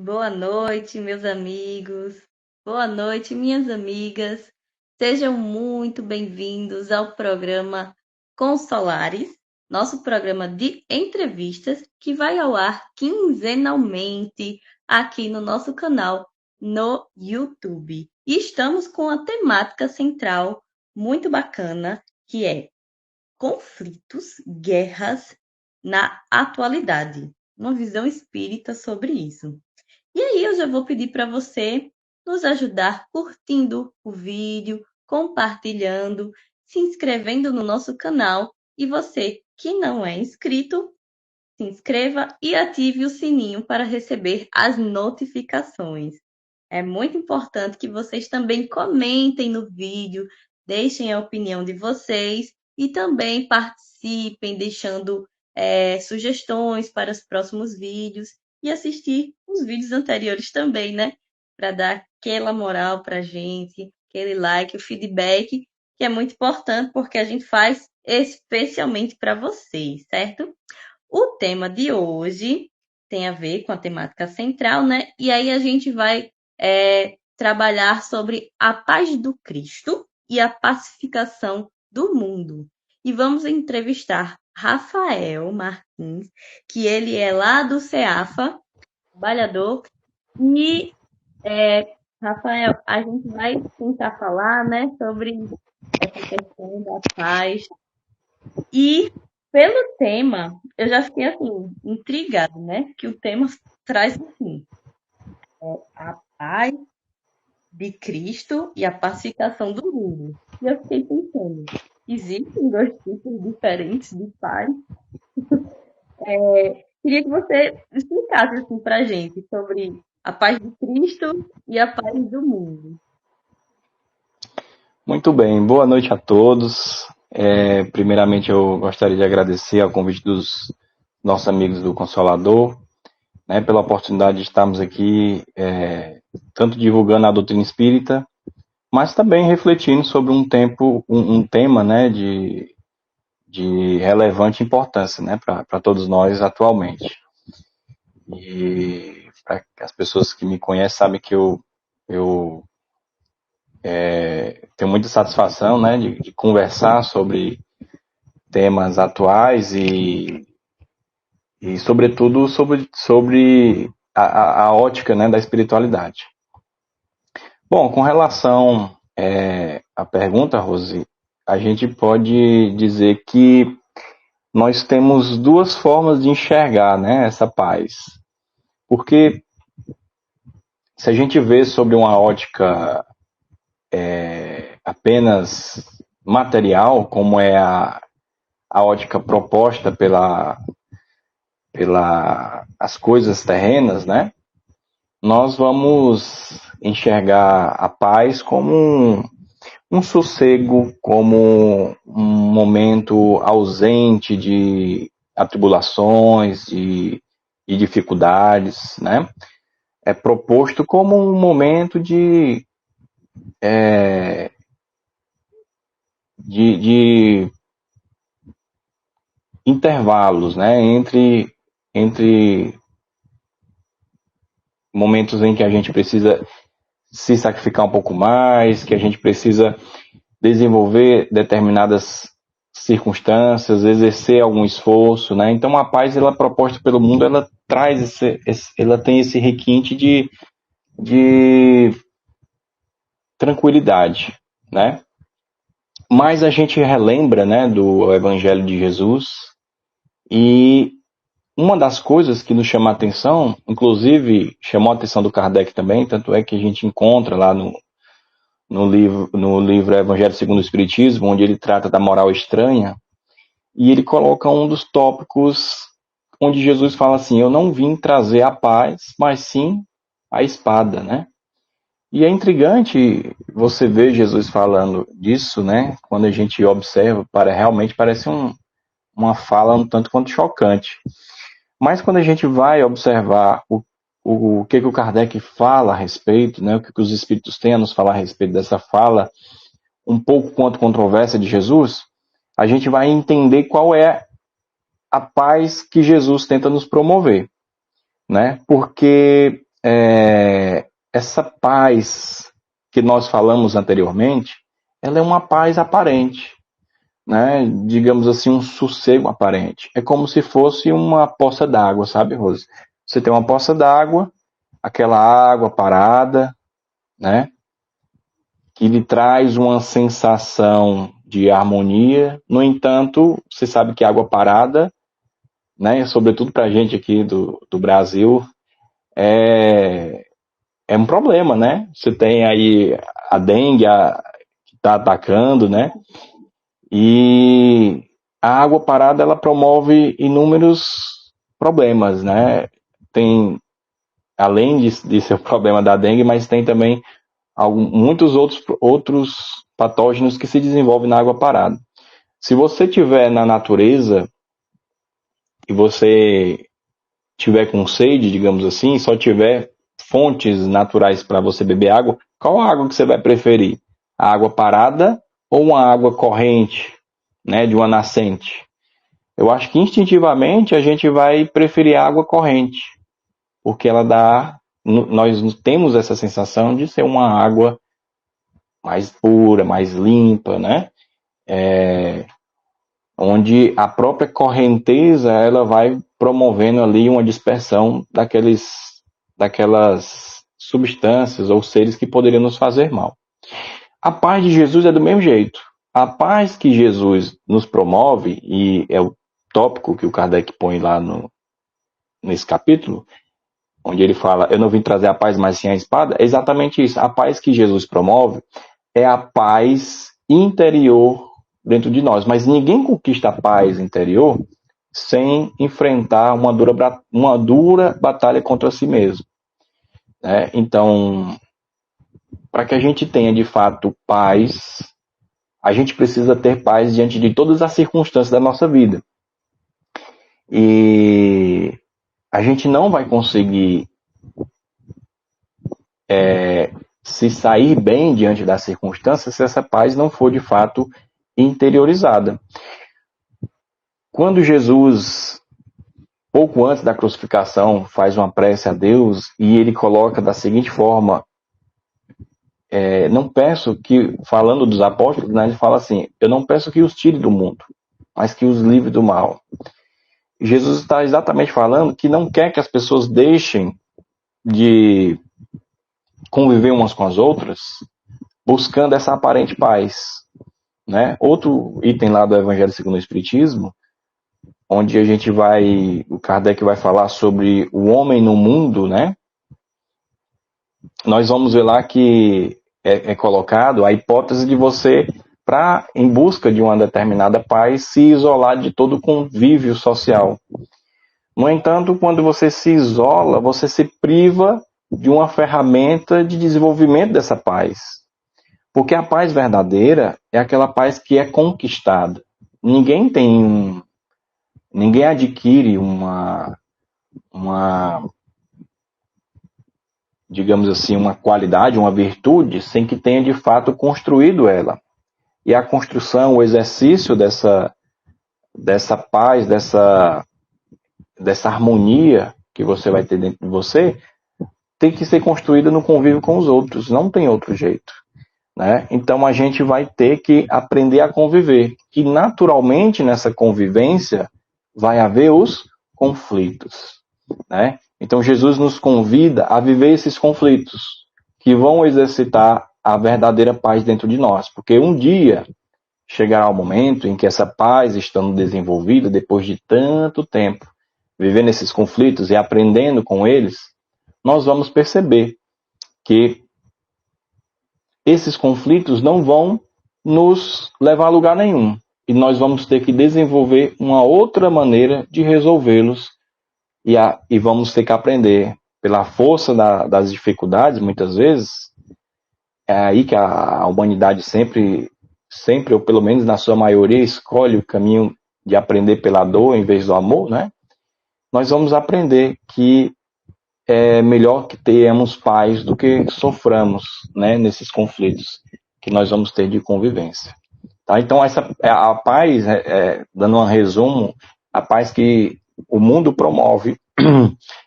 Boa noite, meus amigos. Boa noite, minhas amigas. Sejam muito bem-vindos ao programa Consolares, nosso programa de entrevistas que vai ao ar quinzenalmente aqui no nosso canal no YouTube. E estamos com a temática central muito bacana, que é conflitos, guerras na atualidade. Uma visão espírita sobre isso. E aí eu já vou pedir para você nos ajudar curtindo o vídeo, compartilhando, se inscrevendo no nosso canal. E você que não é inscrito, se inscreva e ative o sininho para receber as notificações. É muito importante que vocês também comentem no vídeo, deixem a opinião de vocês e também participem, deixando sugestões para os próximos vídeos e assistir os vídeos anteriores também, né? Para dar aquela moral para a gente, aquele like, o feedback, que é muito importante porque a gente faz especialmente para vocês, certo? O tema de hoje tem a ver com a temática central, né? E aí a gente vai trabalhar sobre a paz do Cristo e a pacificação do mundo. E vamos entrevistar Rafael Martins, que ele é lá do CEAFA, trabalhador. E, Rafael, a gente vai tentar falar, né, sobre essa questão da paz. E pelo tema, eu já fiquei assim, intrigada, né? Que o tema traz assim, a paz de Cristo e a pacificação do mundo. E eu fiquei pensando, existem dois tipos diferentes de paz? Queria que você explicasse assim pra gente sobre a paz de Cristo e a paz do mundo. Muito bem, boa noite a todos. Primeiramente, eu gostaria de agradecer ao convite dos nossos amigos do Consolador, né, pela oportunidade de estarmos aqui, tanto divulgando a doutrina espírita, mas também refletindo sobre um tema, né, de relevante importância, né, para todos nós atualmente. E para as pessoas que me conhecem sabem que eu tenho muita satisfação, né, de conversar sobre temas atuais e sobretudo, sobre a ótica, né, da espiritualidade. Bom, com relação à pergunta, Rose, a gente pode dizer que nós temos duas formas de enxergar, né, essa paz. Porque se a gente vê sobre uma ótica apenas material, como é a ótica proposta pela as coisas terrenas, né? Nós vamos enxergar a paz como um sossego, como um momento ausente de atribulações, de dificuldades, né? É proposto como um momento de intervalos, né? Entre momentos em que a gente precisa se sacrificar um pouco mais, que a gente precisa desenvolver determinadas circunstâncias, exercer algum esforço, né? Então a paz, ela proposta pelo mundo, ela traz ela tem esse requinte de tranquilidade, né? Mas a gente relembra, né, do Evangelho de Jesus e uma das coisas que nos chama a atenção, inclusive chamou a atenção do Kardec também, tanto é que a gente encontra lá no livro Evangelho segundo o Espiritismo, onde ele trata da moral estranha, e ele coloca um dos tópicos onde Jesus fala assim: eu não vim trazer a paz, mas sim a espada, né? E é intrigante você ver Jesus falando disso, né? Quando a gente observa, realmente parece uma fala um tanto quanto chocante. Mas quando a gente vai observar o que o Kardec fala a respeito, né? O que os espíritos têm a nos falar a respeito dessa fala, um pouco quanto controversa de Jesus, a gente vai entender qual é a paz que Jesus tenta nos promover, né? Porque essa paz que nós falamos anteriormente, ela é uma paz aparente, né? Digamos assim, um sossego aparente. É como se fosse uma poça d'água, sabe, Rose? Você tem uma poça d'água, aquela água parada, né? Que lhe traz uma sensação de harmonia. No entanto, você sabe que água parada, né? Sobretudo para a gente aqui do Brasil, é um problema, né? Você tem aí a dengue que está atacando, né? E a água parada ela promove inúmeros problemas, né? Tem, além de ser o problema da dengue, mas tem também muitos outros patógenos que se desenvolvem na água parada. Se você tiver na natureza e você tiver com sede, digamos assim, só tiver fontes naturais para você beber água, qual a água que você vai preferir? A água parada ou uma água corrente, né, de uma nascente? Eu acho que instintivamente a gente vai preferir a água corrente, porque ela dá, nós temos essa sensação de ser uma água mais pura, mais limpa, né? Onde a própria correnteza ela vai promovendo ali uma dispersão daquelas substâncias ou seres que poderiam nos fazer mal. A paz de Jesus é do mesmo jeito. A paz que Jesus nos promove, e é o tópico que o Kardec põe lá nesse capítulo, onde ele fala, eu não vim trazer a paz, mas sim a espada, é exatamente isso. A paz que Jesus promove é a paz interior dentro de nós. Mas ninguém conquista a paz interior sem enfrentar uma dura batalha contra si mesmo, né? Então, para que a gente tenha de fato paz, a gente precisa ter paz diante de todas as circunstâncias da nossa vida. E a gente não vai conseguir se sair bem diante das circunstâncias se essa paz não for de fato interiorizada. Quando Jesus, pouco antes da crucificação, faz uma prece a Deus e ele coloca da seguinte forma, não peço que, falando dos apóstolos, né, ele fala assim, eu não peço que os tire do mundo, mas que os livre do mal. Jesus está exatamente falando que não quer que as pessoas deixem de conviver umas com as outras, buscando essa aparente paz, né? Outro item lá do Evangelho segundo o Espiritismo, onde o Kardec vai falar sobre o homem no mundo, né? Nós vamos ver lá que é colocado a hipótese de você, em busca de uma determinada paz, se isolar de todo o convívio social. No entanto, quando você se isola, você se priva de uma ferramenta de desenvolvimento dessa paz. Porque a paz verdadeira é aquela paz que é conquistada. Ninguém adquire digamos assim, uma qualidade, uma virtude, sem que tenha de fato construído ela. E a construção, o exercício dessa paz, dessa harmonia que você vai ter dentro de você, tem que ser construída no convívio com os outros, não tem outro jeito, né? Então a gente vai ter que aprender a conviver, e naturalmente nessa convivência vai haver os conflitos, né? Então Jesus nos convida a viver esses conflitos, que vão exercitar a verdadeira paz dentro de nós, porque um dia chegará o momento em que essa paz, estando desenvolvida, depois de tanto tempo, vivendo esses conflitos e aprendendo com eles, nós vamos perceber que esses conflitos não vão nos levar a lugar nenhum. E nós vamos ter que desenvolver uma outra maneira de resolvê-los e vamos ter que aprender pela força das dificuldades, muitas vezes. É aí que a humanidade sempre, ou pelo menos na sua maioria, escolhe o caminho de aprender pela dor em vez do amor, né? Nós vamos aprender que é melhor que tenhamos paz do que soframos, né, nesses conflitos que nós vamos ter de convivência. Tá? Então, a paz, dando um resumo, a paz que o mundo promove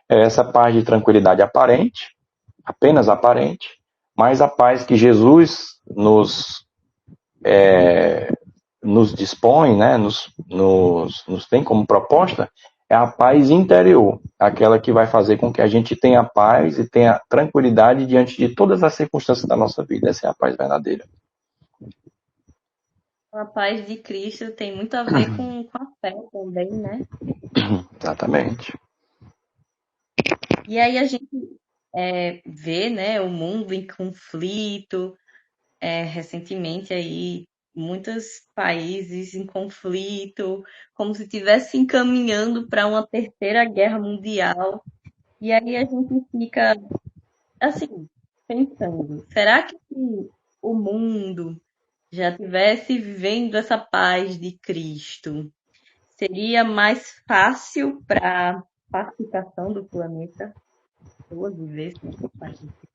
é essa paz de tranquilidade aparente, apenas aparente, mas a paz que Jesus nos dispõe, né, nos tem como proposta, é a paz interior, aquela que vai fazer com que a gente tenha paz e tenha tranquilidade diante de todas as circunstâncias da nossa vida. Essa é a paz verdadeira. A paz de Cristo tem muito a ver com a fé também, né? Exatamente. E aí a gente vê, né, o mundo em conflito, recentemente aí muitos países em conflito, como se estivesse encaminhando para uma terceira guerra mundial. E aí a gente fica assim, pensando, será que se o mundo já tivesse vivendo essa paz de Cristo, seria mais fácil para a pacificação do planeta? Pessoas vivessem essa paz de Cristo?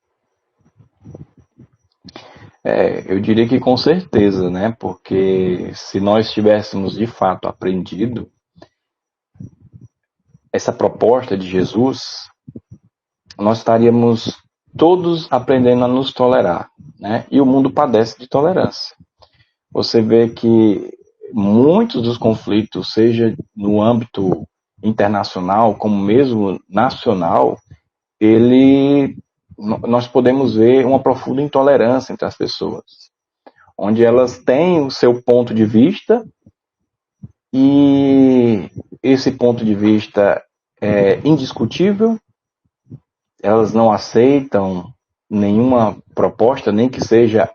Eu diria que com certeza, né? Porque se nós tivéssemos de fato aprendido essa proposta de Jesus, nós estaríamos todos aprendendo a nos tolerar, né? E o mundo padece de tolerância. Você vê que muitos dos conflitos, seja no âmbito internacional como mesmo nacional, nós podemos ver uma profunda intolerância entre as pessoas, onde elas têm o seu ponto de vista e esse ponto de vista é indiscutível, elas não aceitam nenhuma proposta, nem que seja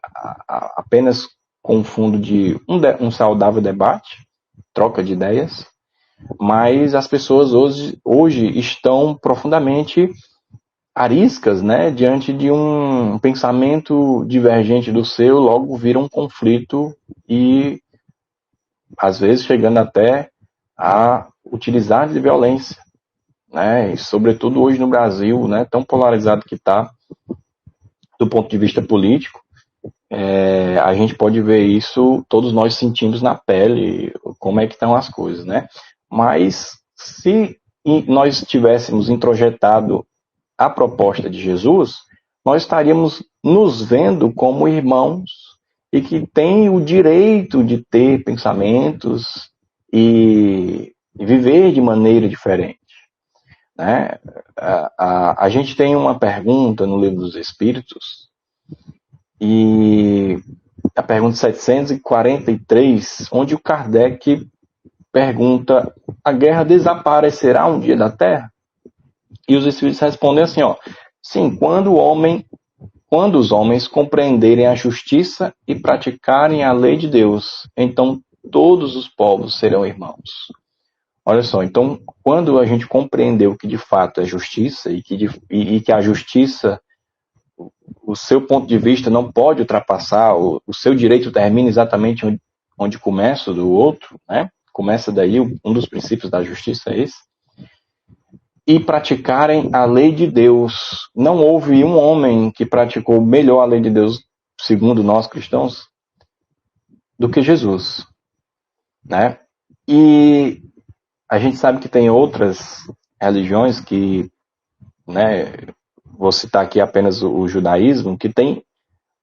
apenas com o fundo de um saudável debate, troca de ideias, mas as pessoas hoje estão profundamente ariscas, né, diante de um pensamento divergente do seu, logo vira um conflito e às vezes chegando até a utilizar de violência, né, e sobretudo hoje no Brasil, né, tão polarizado que está do ponto de vista político, a gente pode ver isso, todos nós sentimos na pele como é que estão as coisas, né? Mas se nós tivéssemos introjetado a proposta de Jesus, nós estaríamos nos vendo como irmãos e que têm o direito de ter pensamentos e viver de maneira diferente, né? A gente tem uma pergunta no Livro dos Espíritos e a pergunta 743, onde o Kardec pergunta: a guerra desaparecerá um dia da Terra? E os Espíritos respondem assim, ó: sim, quando os homens compreenderem a justiça e praticarem a lei de Deus, então todos os povos serão irmãos. Olha só, então, quando a gente compreendeu que de fato é justiça e que a justiça, o seu ponto de vista não pode ultrapassar, o seu direito termina exatamente onde começa o do outro, né? Começa daí, um dos princípios da justiça é esse. E praticarem a lei de Deus. Não houve um homem que praticou melhor a lei de Deus, segundo nós cristãos, do que Jesus, né? E a gente sabe que tem outras religiões que, né, vou citar aqui apenas o judaísmo, que tem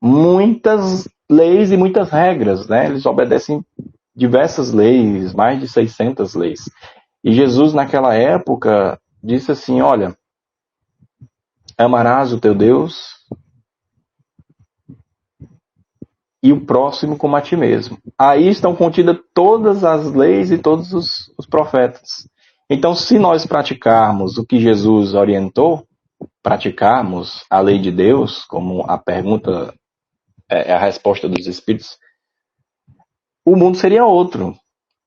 muitas leis e muitas regras, né? Eles obedecem diversas leis, mais de 600 leis. E Jesus, naquela época, disse assim, olha, amarás o teu Deus e o próximo como a ti mesmo. Aí estão contidas todas as leis e todos os profetas. Então, se nós praticarmos o que Jesus orientou, praticarmos a lei de Deus, como a pergunta é a resposta dos Espíritos, o mundo seria outro.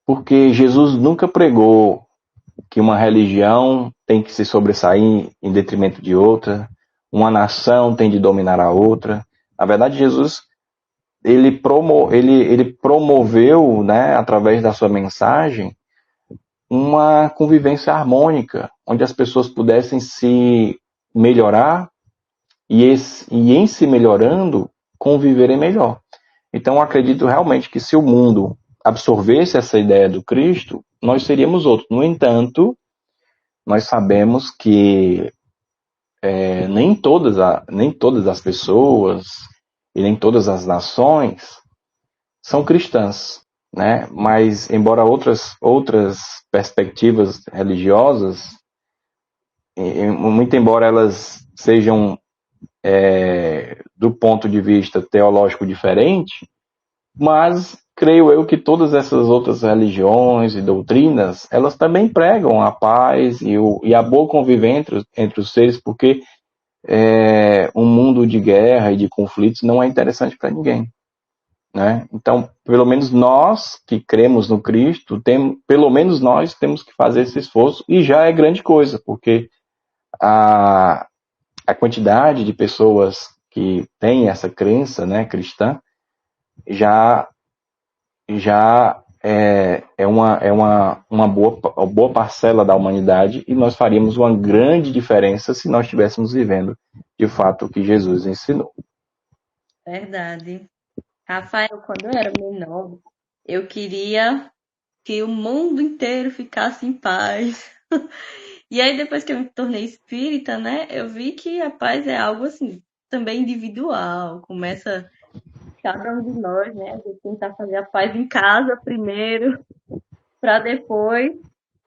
Porque Jesus nunca pregou que uma religião tem que se sobressair em detrimento de outra, uma nação tem de dominar a outra. Na verdade, Jesus ele promoveu, né, através da sua mensagem, uma convivência harmônica, onde as pessoas pudessem se melhorar e em se melhorando, conviverem melhor. Então, eu acredito realmente que se o mundo absorvesse essa ideia do Cristo, nós seríamos outros. No entanto, nós sabemos que nem todas as pessoas e nem todas as nações são cristãs, né? Mas, embora outras perspectivas religiosas, muito embora elas sejam do ponto de vista teológico diferente, mas creio eu que todas essas outras religiões e doutrinas, elas também pregam a paz e a boa convivência entre os seres, porque um mundo de guerra e de conflitos não é interessante para ninguém, né? Então, pelo menos nós que cremos no Cristo, pelo menos nós temos que fazer esse esforço, e já é grande coisa, porque a quantidade de pessoas que têm essa crença, né, cristã, já uma boa parcela da humanidade, e nós faríamos uma grande diferença se nós estivéssemos vivendo de fato o que Jesus ensinou. Verdade. Rafael, quando eu era menor, eu queria que o mundo inteiro ficasse em paz. E aí, depois que eu me tornei espírita, né, eu vi que a paz é algo assim, também individual. Começa cada um de nós, né, a gente tentar fazer a paz em casa primeiro, para depois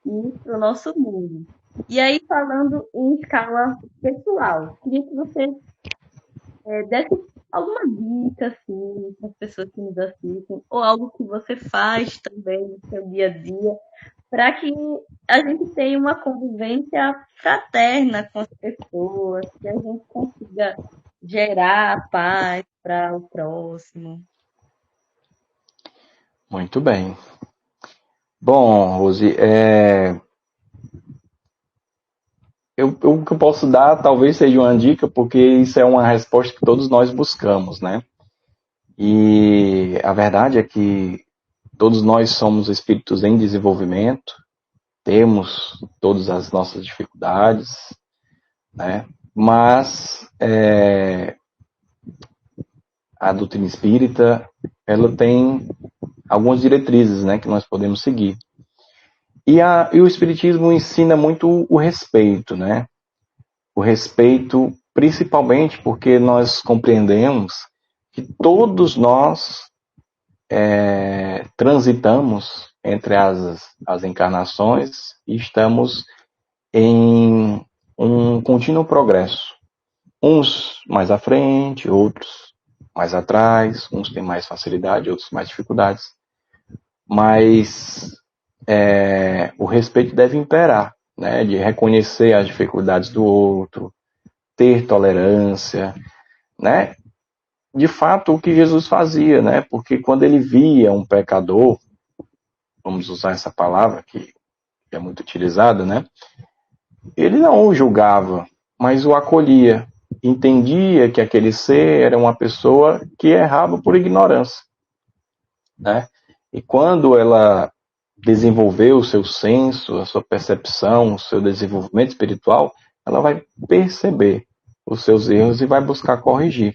ir para o nosso mundo. E aí, falando em escala pessoal, queria que você desse alguma dica, assim, para as pessoas que nos assistem, ou algo que você faz também no seu dia a dia, para que a gente tenha uma convivência fraterna com as pessoas, que a gente consiga gerar paz para o próximo. Muito bem. Bom, Rose, o que eu posso dar talvez seja uma dica, porque isso é uma resposta que todos nós buscamos, né? E a verdade é que todos nós somos espíritos em desenvolvimento, temos todas as nossas dificuldades, né? Mas a doutrina espírita, ela tem algumas diretrizes, né, que nós podemos seguir. E o espiritismo ensina muito o respeito, né? O respeito, principalmente porque nós compreendemos que todos nós transitamos entre as encarnações e estamos em um contínuo progresso. Uns mais à frente, outros mais atrás, uns têm mais facilidade, outros mais dificuldades. Mas o respeito deve imperar, né? De reconhecer as dificuldades do outro, ter tolerância, né? De fato, o que Jesus fazia, né? Porque quando ele via um pecador, vamos usar essa palavra que é muito utilizada, né? Ele não o julgava, mas o acolhia. Entendia que aquele ser era uma pessoa que errava por ignorância, né? E quando ela desenvolveu o seu senso, a sua percepção, o seu desenvolvimento espiritual, ela vai perceber os seus erros e vai buscar corrigir.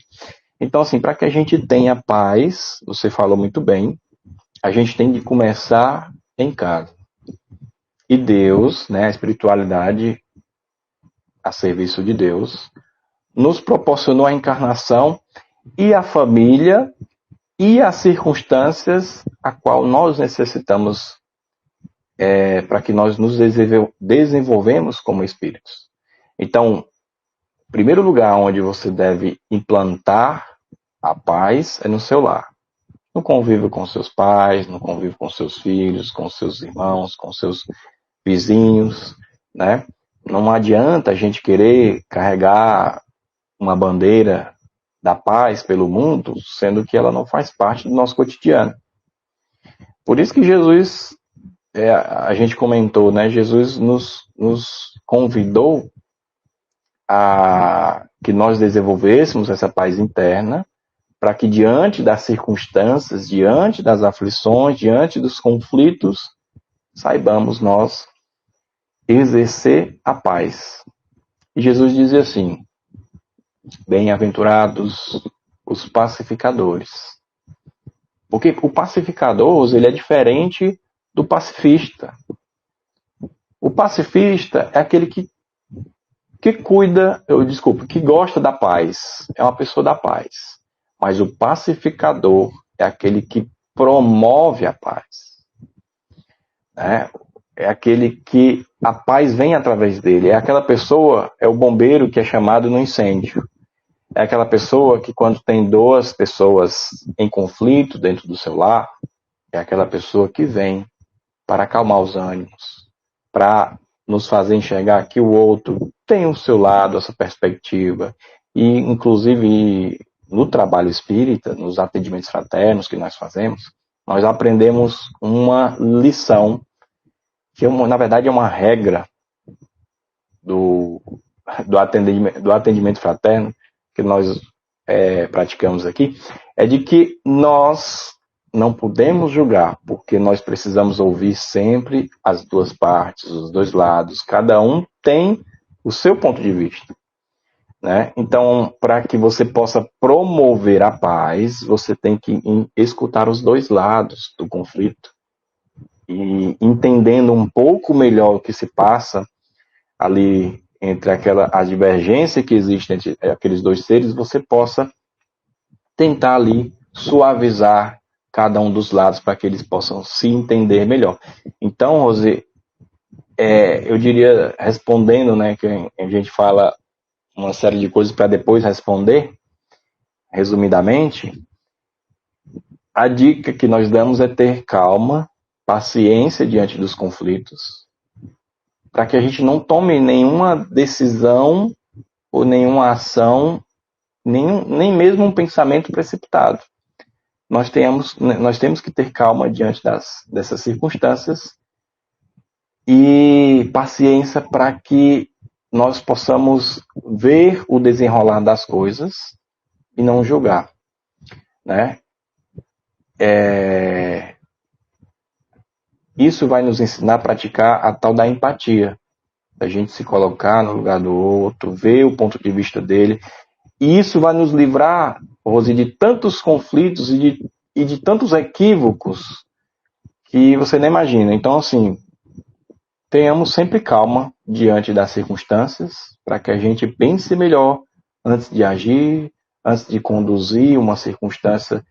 Então, assim, para que a gente tenha paz, você falou muito bem, a gente tem de começar em casa. E Deus, né, a espiritualidade a serviço de Deus, nos proporcionou a encarnação e a família e as circunstâncias a qual nós necessitamos para que nós nos desenvolvemos como espíritos. Então, o primeiro lugar onde você deve implantar a paz é no seu lar. No convívio com seus pais, no convívio com seus filhos, com seus irmãos, com seus vizinhos, né? Não adianta a gente querer carregar uma bandeira da paz pelo mundo, sendo que ela não faz parte do nosso cotidiano. Por isso que Jesus, a gente comentou, né? Jesus nos convidou a que nós desenvolvêssemos essa paz interna, para que diante das circunstâncias, diante das aflições, diante dos conflitos, saibamos nós exercer a paz. E Jesus dizia assim: bem-aventurados os pacificadores. Porque o pacificador, ele é diferente do pacifista. O pacifista é aquele que cuida, que gosta da paz, é uma pessoa da paz. Mas o pacificador é aquele que promove a paz. Né? É aquele que a paz vem através dele. É aquela pessoa, é o bombeiro que é chamado no incêndio. É aquela pessoa que quando tem duas pessoas em conflito dentro do seu lar, é aquela pessoa que vem para acalmar os ânimos, para nos fazer enxergar que o outro tem o seu lado, a sua perspectiva. E, inclusive, no trabalho espírita, nos atendimentos fraternos que nós fazemos, nós aprendemos uma lição, que na verdade é uma regra do atendimento fraterno, que nós praticamos aqui, é de que nós não podemos julgar, porque nós precisamos ouvir sempre as duas partes, os dois lados. Cada um tem o seu ponto de vista. Né? Então, para que você possa promover a paz, você tem que escutar os dois lados do conflito. E entendendo um pouco melhor o que se passa ali entre a divergência que existe entre aqueles dois seres, você possa tentar ali suavizar cada um dos lados para que eles possam se entender melhor. Então, Rosê, eu diria, respondendo, né, que a gente fala uma série de coisas para depois responder, resumidamente, a dica que nós damos é ter calma, paciência diante dos conflitos, para que a gente não tome nenhuma decisão ou nenhuma ação, nem mesmo um pensamento precipitado. Nós temos que ter calma diante dessas circunstâncias e paciência para que nós possamos ver o desenrolar das coisas e não julgar. Né? Isso vai nos ensinar a praticar a tal da empatia, a gente se colocar no lugar do outro, ver o ponto de vista dele. E isso vai nos livrar, Rose, de tantos conflitos e de tantos equívocos que você nem imagina. Então, assim, tenhamos sempre calma diante das circunstâncias para que a gente pense melhor antes de agir, antes de conduzir uma circunstância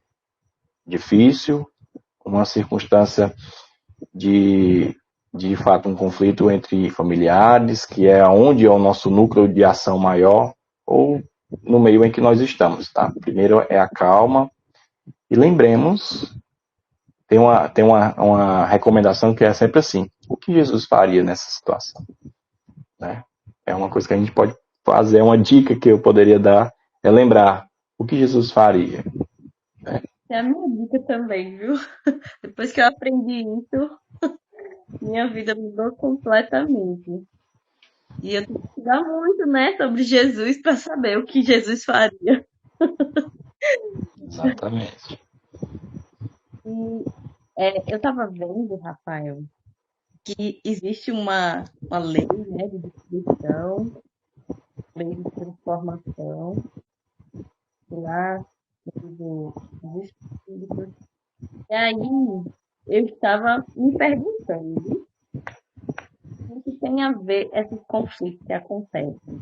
difícil, uma circunstância de fato, um conflito entre familiares, que é onde é o nosso núcleo de ação maior, ou no meio em que nós estamos, tá? Primeiro é a calma, e lembremos, tem uma recomendação que é sempre assim, o que Jesus faria nessa situação? Né? É uma coisa que a gente pode fazer, uma dica que eu poderia dar, é lembrar o que Jesus faria. Né? É a minha dica também, viu? Depois que eu aprendi isso, minha vida mudou completamente. E eu tenho que estudar muito, né, sobre Jesus para saber o que Jesus faria. Exatamente. E eu estava vendo, Rafael, que existe uma lei, né, de distribuição, lei de transformação, lá dos espíritos. E aí eu estava me perguntando o que tem a ver esses conflitos que acontecem.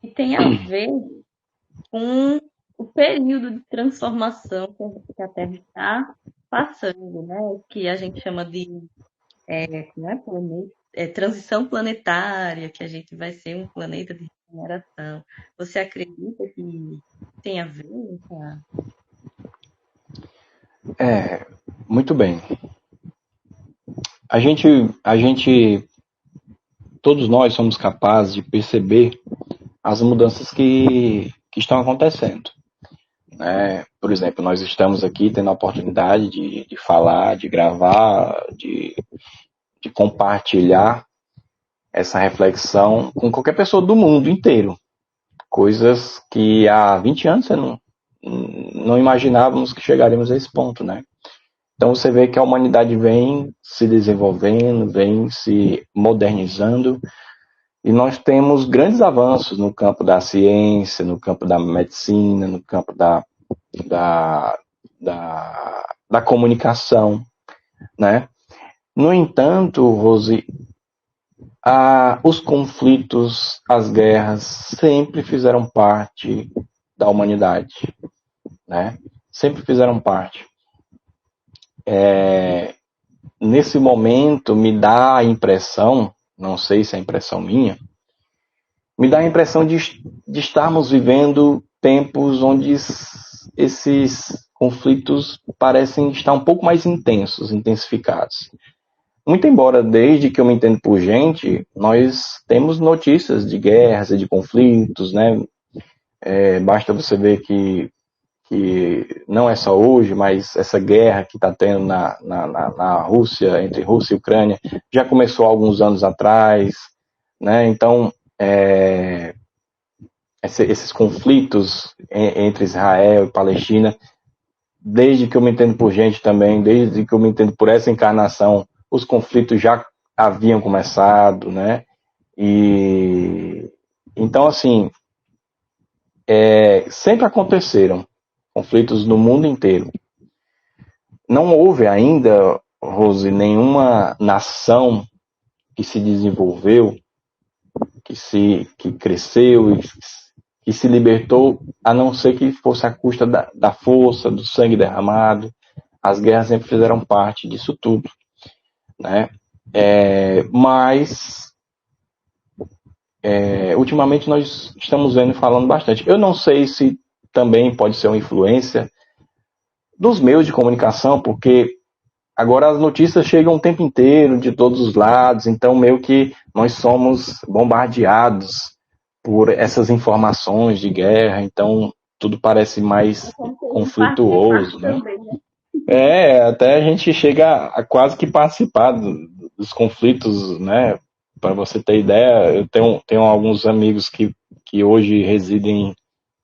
E tem a ver com o período de transformação que a Terra está passando, né? Que a gente chama de transição planetária, que a gente vai ser um planeta de regeneração. Você acredita que tem a ver? Muito bem. A gente, todos nós somos capazes de perceber as mudanças que estão acontecendo. Né? Por exemplo, nós estamos aqui tendo a oportunidade de falar, de gravar, de compartilhar essa reflexão com qualquer pessoa do mundo inteiro. Coisas que há 20 anos não imaginávamos que chegaríamos a esse ponto, né? Então você vê que a humanidade vem se desenvolvendo, vem se modernizando, e nós temos grandes avanços no campo da ciência, no campo da medicina, no campo da comunicação, né? No entanto, Rose, os conflitos, as guerras sempre fizeram parte da humanidade, né? Sempre fizeram parte. Nesse momento, me dá a impressão, não sei se é impressão minha, me dá a impressão de estarmos vivendo tempos onde esses conflitos parecem estar um pouco mais intensos, intensificados. Muito embora, desde que eu me entendo por gente, nós temos notícias de guerras e de conflitos, né? Basta você ver que não é só hoje, mas essa guerra que está tendo na Rússia, entre Rússia e Ucrânia, já começou há alguns anos atrás, né? Então, esses conflitos entre Israel e Palestina, desde que eu me entendo por gente também, desde que eu me entendo por essa encarnação, os conflitos já haviam começado, né? E então, assim, sempre aconteceram conflitos no mundo inteiro. Não houve ainda, Rose, nenhuma nação que se desenvolveu, que cresceu, que se libertou, a não ser que fosse à custa da força, do sangue derramado. As guerras sempre fizeram parte disso tudo, né? Mas ultimamente nós estamos vendo e falando bastante. Eu não sei se também pode ser uma influência dos meios de comunicação, porque agora as notícias chegam o tempo inteiro, de todos os lados, então meio que nós somos bombardeados por essas informações de guerra, então tudo parece mais conflituoso, né? Até a gente chega a quase que participar dos conflitos, né? Para você ter ideia, eu tenho alguns amigos que hoje residem.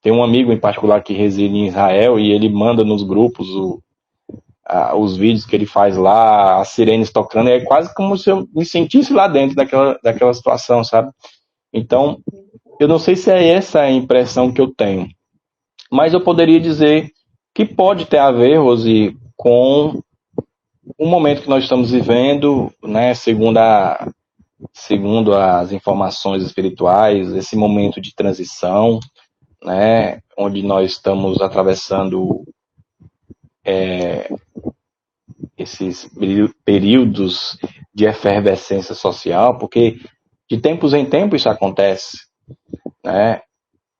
Tem um amigo em particular que reside em Israel e ele manda nos grupos os vídeos que ele faz lá, as sirenes tocando, é quase como se eu me sentisse lá dentro daquela situação, sabe? Então, eu não sei se é essa a impressão que eu tenho, mas eu poderia dizer que pode ter a ver, Rose, com o momento que nós estamos vivendo, né, segundo as informações espirituais, esse momento de transição, né, onde nós estamos atravessando esses períodos de efervescência social, porque de tempos em tempos isso acontece, né?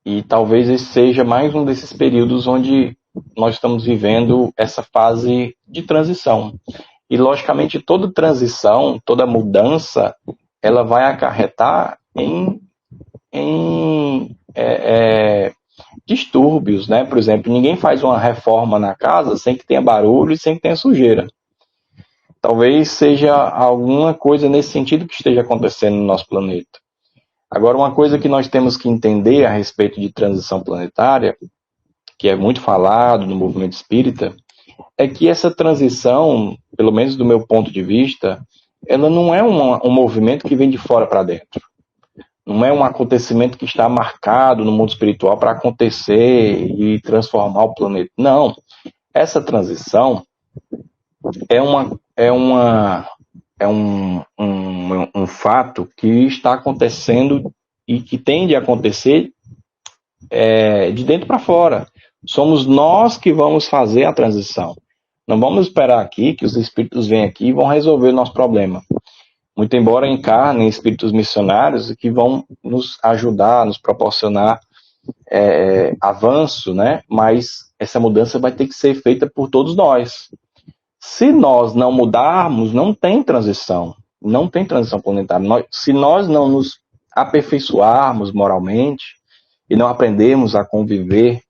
E talvez esse seja mais um desses períodos onde nós estamos vivendo essa fase de transição. E, logicamente, toda transição, toda mudança, ela vai acarretar em distúrbios, né? Por exemplo, ninguém faz uma reforma na casa sem que tenha barulho e sem que tenha sujeira. Talvez seja alguma coisa nesse sentido que esteja acontecendo no nosso planeta. Agora, uma coisa que nós temos que entender a respeito de transição planetária, que é muito falado no movimento espírita, é que essa transição, pelo menos do meu ponto de vista, ela não é um movimento que vem de fora para dentro. Não é um acontecimento que está marcado no mundo espiritual para acontecer e transformar o planeta. Não. Essa transição é um fato que está acontecendo e que tende a acontecer de dentro para fora. Somos nós que vamos fazer a transição. Não vamos esperar aqui que os espíritos venham aqui e vão resolver o nosso problema. Muito embora encarnem espíritos missionários que vão nos ajudar, nos proporcionar avanço, né? Mas essa mudança vai ter que ser feita por todos nós. Se nós não mudarmos, não tem transição planetária. Se nós não nos aperfeiçoarmos moralmente e não aprendermos a conviver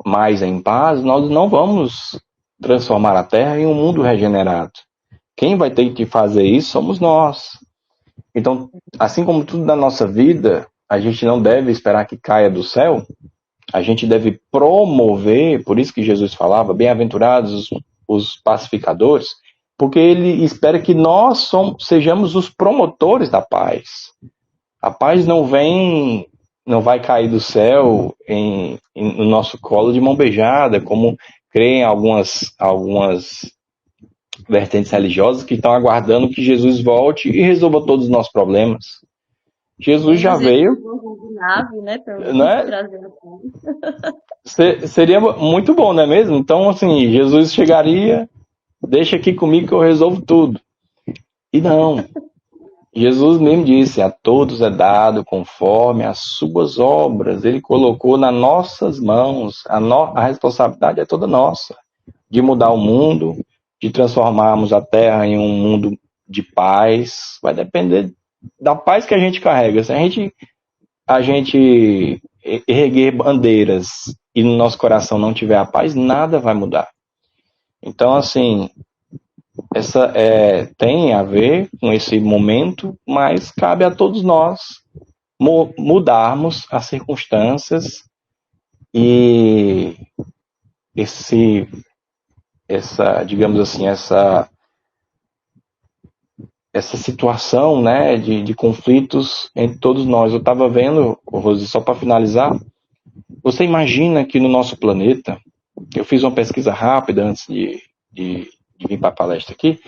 mais em paz, nós não vamos transformar a Terra em um mundo regenerado. Quem vai ter que fazer isso somos nós. Então, assim como tudo na nossa vida, a gente não deve esperar que caia do céu, a gente deve promover, por isso que Jesus falava, bem-aventurados os pacificadores, porque ele espera que nós sejamos os promotores da paz. A paz não vai cair do céu no nosso colo de mão beijada, como creem algumas vertentes religiosas que estão aguardando que Jesus volte e resolva todos os nossos problemas. Jesus já veio, de nave, né, né? trazendo tudo. Seria muito bom, não é mesmo? Então, assim, Jesus chegaria, deixa aqui comigo que eu resolvo tudo. E não. Jesus mesmo disse, a todos é dado conforme as suas obras. Ele colocou nas nossas mãos, a responsabilidade é toda nossa, de mudar o mundo, de transformarmos a terra em um mundo de paz. Vai depender da paz que a gente carrega. Se a gente erguer bandeiras e no nosso coração não tiver a paz, nada vai mudar. Então, assim, essa tem a ver com esse momento, mas cabe a todos nós mudarmos as circunstâncias e digamos assim, essa situação, né, de conflitos entre todos nós. Eu estava vendo, Rose, só para finalizar, você imagina que no nosso planeta, eu fiz uma pesquisa rápida antes de vir para a palestra aqui,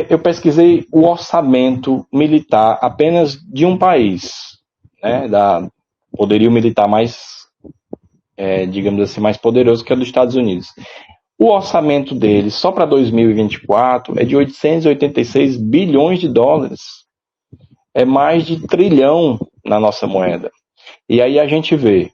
eu pesquisei o orçamento militar apenas de um país, né, da poderio militar mais, digamos assim, mais poderoso que é dos Estados Unidos. O orçamento deles, só para 2024, é de 886 bilhões de dólares. É mais de trilhão na nossa moeda. E aí a gente vê,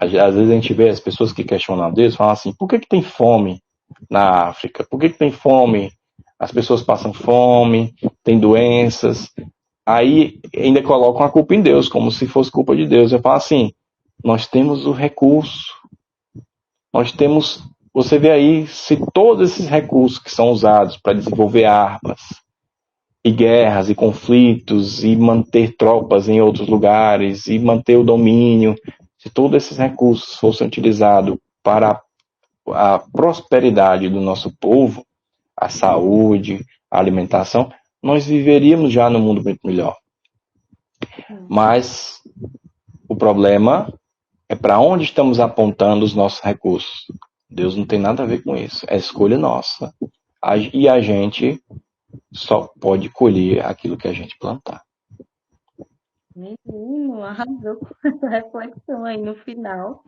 às vezes a gente vê as pessoas que questionam Deus, falam assim, por que tem fome na África? Por que tem fome? As pessoas passam fome, tem doenças. Aí ainda colocam a culpa em Deus, como se fosse culpa de Deus. Eu falo assim, nós temos o recurso. Nós temos, você vê aí, se todos esses recursos que são usados para desenvolver armas, e guerras, e conflitos, e manter tropas em outros lugares, e manter o domínio, se todos esses recursos fossem utilizados para a prosperidade do nosso povo, a saúde, a alimentação, nós viveríamos já num mundo muito melhor. Mas o problema é para onde estamos apontando os nossos recursos. Deus não tem nada a ver com isso. É escolha nossa. E a gente só pode colher aquilo que a gente plantar. Menino, arrasou com essa reflexão aí no final.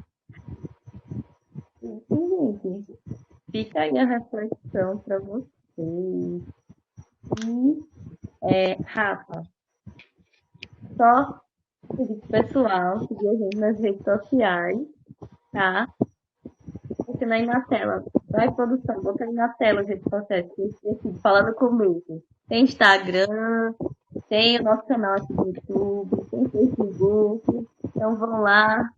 Gente, fica aí a reflexão para vocês. E, Rafa, só pedir pro pessoal seguir a gente nas redes sociais, tá? Botando aí na tela. Vai, produção, bota aí na tela as redes sociais, que eu esqueci de falar no começo. Tem Instagram, tem o nosso canal aqui do YouTube, tem Facebook. Então vão lá,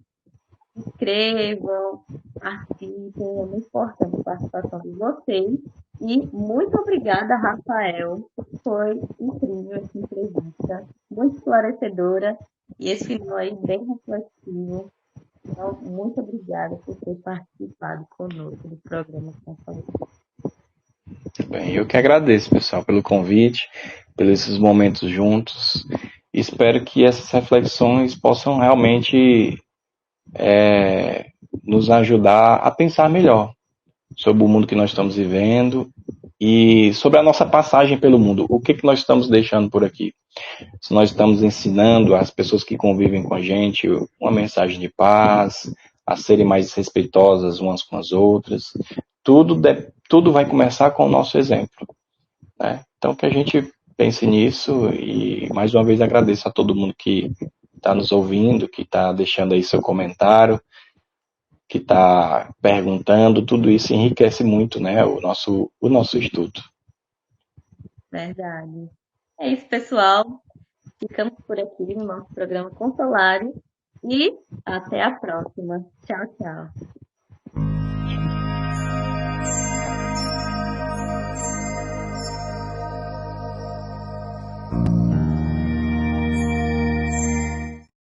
se inscrevam, participem. É muito importante a participação de vocês. E muito obrigada, Rafael. Foi incrível essa entrevista, muito esclarecedora. E esse final aí bem reflexivo. Então, muito obrigada por ter participado conosco do programa Consagração. Bem, eu que agradeço, pessoal, pelo convite, pelos esses momentos juntos. Espero que essas reflexões possam realmente nos ajudar a pensar melhor sobre o mundo que nós estamos vivendo e sobre a nossa passagem pelo mundo. O que nós estamos deixando por aqui? Se nós estamos ensinando as pessoas que convivem com a gente uma mensagem de paz, a serem mais respeitosas umas com as outras, tudo vai começar com o nosso exemplo, né? Então que a gente pense nisso e mais uma vez agradeço a todo mundo que está nos ouvindo, que está deixando aí seu comentário, que está perguntando, tudo isso enriquece muito, né, o nosso estudo. Verdade. É isso, pessoal. Ficamos por aqui no nosso programa Consolares e até a próxima. Tchau, tchau.